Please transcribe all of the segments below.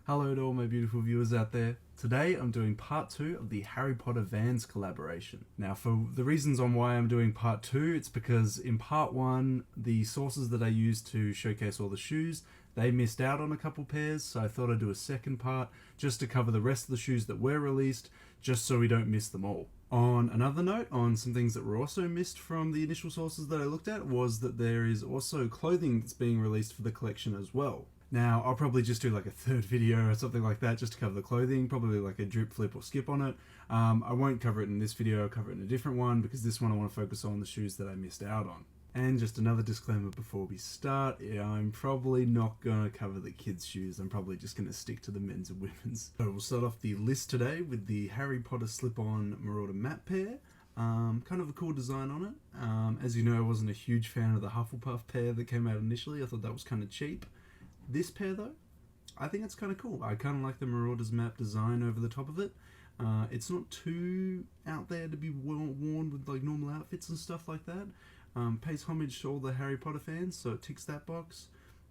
Hello to all my beautiful viewers out there. Today I'm doing part 2 of the Harry Potter Vans collaboration. Now for the reasons on why I'm doing part 2, it's because in part 1 the sources that I used to showcase all the shoes, they missed out on a couple pairs, so I thought I'd do a second part just to cover the rest of the shoes that were released, just so we don't miss them all. On another note, on some things that were also missed from the initial sources that I looked at, was that there is also clothing that's being released for the collection as well. Now, I'll probably just do like a third video or something like that just to cover the clothing, probably like a drip, flip or skip on it. I won't cover it in this video, I'll cover it in a different one because this one I want to focus on the shoes that I missed out on. And just another disclaimer before we start, I'm probably not going to cover the kids' shoes, I'm probably just going to stick to the men's and women's. So we'll start off the list today with the Harry Potter slip-on Marauder matte pair. Kind of a cool design on it. As you know, I wasn't a huge fan of the Hufflepuff pair that came out initially, I thought that was kind of cheap. This pair though, I think it's kind of cool. I kind of like the Marauder's map design over the top of it. It's not too out there to be worn with like normal outfits and stuff like that. Pays homage to all the Harry Potter fans, so it ticks that box.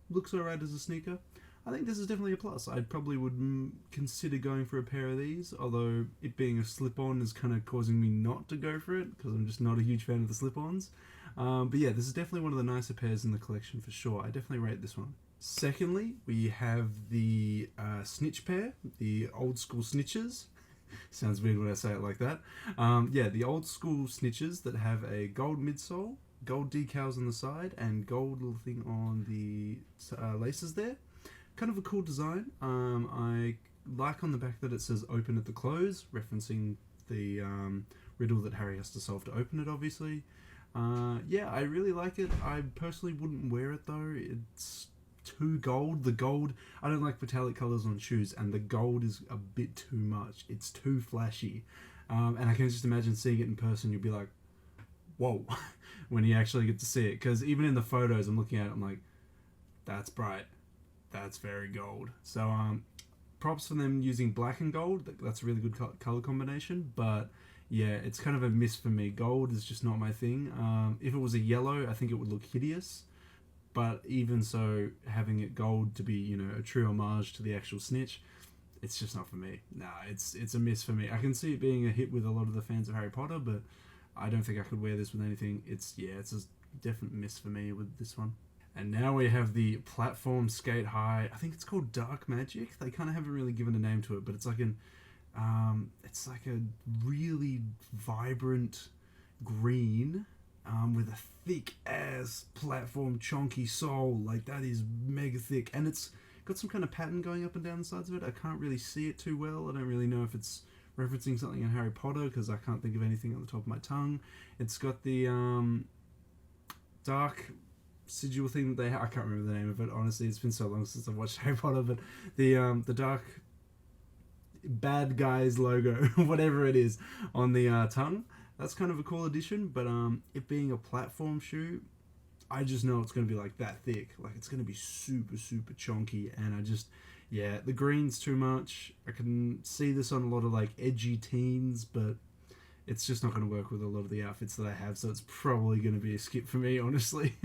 Looks alright as a sneaker. I think this is definitely a plus. I probably would consider going for a pair of these, although it being a slip-on is kind of causing me not to go for it, because I'm just not a huge fan of the slip-ons. But yeah, this is definitely one of the nicer pairs in the collection for sure. I definitely rate this one. Secondly, we have the Snitch pair, the old school Snitches. Sounds weird when I say it like that. Yeah, the old school Snitches that have a gold midsole, gold decals on the side, and gold little thing on the laces there. Kind of a cool design. I like on the back that it says open at the close, referencing the riddle that Harry has to solve to open it, obviously. Yeah, I really like it. I personally wouldn't wear it though. It's too gold. The gold, I don't like metallic colors on shoes, and the gold is a bit too much. It's too flashy. And I can just imagine seeing it in person, you'll be like, whoa, when you actually get to see it. Because even in the photos I'm looking at it, I'm like, that's bright. That's very gold. So props for them using black and gold. That's a really good color combination. But yeah, it's kind of a miss for me. Gold is just not my thing. If it was a yellow, I think it would look hideous. But even so, having it gold to be, you know, a true homage to the actual Snitch, it's just not for me. Nah, it's a miss for me. I can see it being a hit with a lot of the fans of Harry Potter, but I don't think I could wear this with anything. It's a definite miss for me with this one. And now we have the platform skate high. I think it's called Dark Magic. They kind of haven't really given a name to it, but it's like it's like a really vibrant green. With a thick ass platform chonky sole, like that is mega thick, and it's got some kind of pattern going up and down the sides of it. I can't really see it too well. I don't really know if it's referencing something in Harry Potter because I can't think of anything on the top of my tongue. It's got the dark sigil thing that they I can't remember the name of it, honestly. It's been so long since I've watched Harry Potter, but the dark bad guys logo, whatever it is, on the tongue. That's kind of a cool addition, but it being a platform shoe, I just know it's going to be like that thick. Like it's going to be super, super chunky, and yeah, the green's too much. I can see this on a lot of like edgy teens, but it's just not going to work with a lot of the outfits that I have, so it's probably going to be a skip for me, honestly.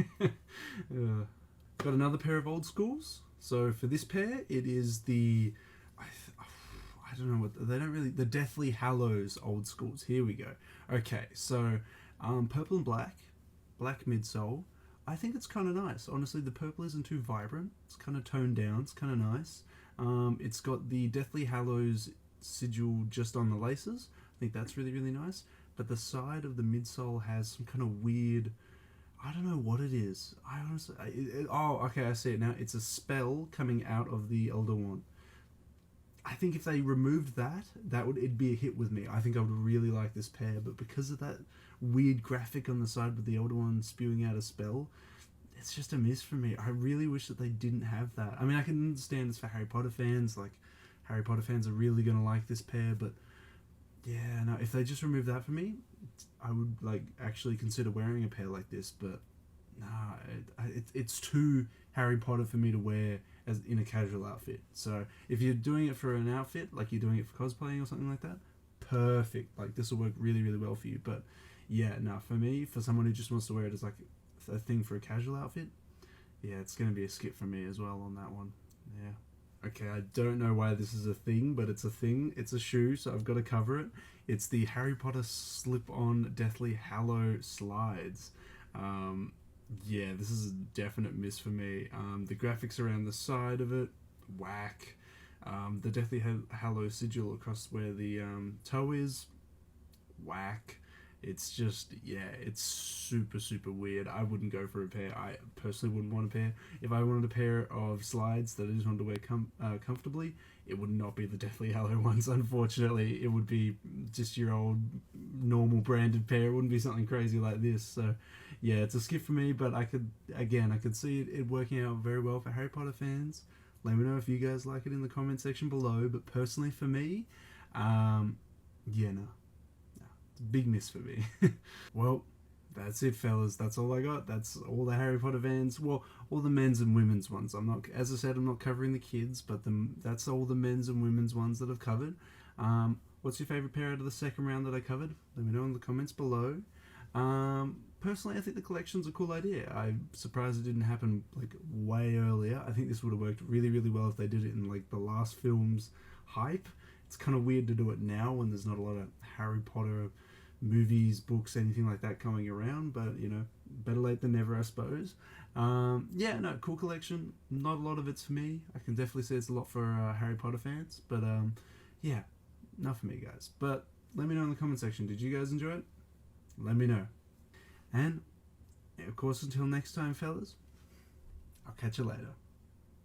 Got another pair of old schools. So for this pair, it is the... I don't know what they don't really the Deathly Hallows old schools. Here we go. Okay, so purple and black midsole. I think it's kind of nice. Honestly, the purple isn't too vibrant. It's kind of toned down. It's kind of nice. It's got the Deathly Hallows sigil just on the laces. I think that's really, really nice. But the side of the midsole has some kind of weird... I don't know what it is. I honestly... oh, okay, I see it now. It's a spell coming out of the Elder Wand. I think if they removed that, it'd be a hit with me. I think I would really like this pair, but because of that weird graphic on the side with the Elder One spewing out a spell, it's just a miss for me. I really wish that they didn't have that. I mean, I can understand this for Harry Potter fans. Like, Harry Potter fans are really going to like this pair, but yeah, no, if they just remove that for me, I would like actually consider wearing a pair like this, but nah, it's too Harry Potter for me to wear as in a casual outfit. So if you're doing it for an outfit, like you're doing it for cosplaying or something like that, perfect. Like this will work really, really well for you. But yeah, no, for me, for someone who just wants to wear it as like a thing for a casual outfit, yeah, it's going to be a skip for me as well on that one. Yeah. Okay, I don't know why this is a thing, but it's a thing. It's a shoe, so I've got to cover it. It's the Harry Potter slip-on Deathly Hallow slides. Um, yeah, this is a definite miss for me. The graphics around the side of it, whack. The Deathly Hallow sigil across where the toe is, whack. It's just, yeah, it's super, super weird. I wouldn't go for a pair. I personally wouldn't want a pair. If I wanted a pair of slides that I just wanted to wear comfortably, it would not be the Deathly Hallow ones, unfortunately. It would be just your old normal branded pair. It wouldn't be something crazy like this. So, yeah, it's a skip for me, but I could see it working out very well for Harry Potter fans. Let me know if you guys like it in the comment section below. But personally, for me, yeah, no. Big miss for me. Well, that's it, fellas. That's all I got. That's all the Harry Potter Vans. Well, all the men's and women's ones. I'm not, as I said, I'm not covering the kids, but that's all the men's and women's ones that I've covered. What's your favorite pair out of the second round that I covered? Let me know in the comments below. Personally, I think the collection's a cool idea. I'm surprised it didn't happen like way earlier. I think this would have worked really, really well if they did it in like the last film's hype. It's kind of weird to do it now when there's not a lot of Harry Potter movies, books, anything like that coming around, but you know, better late than never, I suppose. Yeah, no, cool collection. Not a lot of it's for me. I can definitely say it's a lot for Harry Potter fans, but yeah, not for me, guys. But let me know in the comment section, did you guys enjoy it? Let me know. And of course, until next time, fellas, I'll catch you later.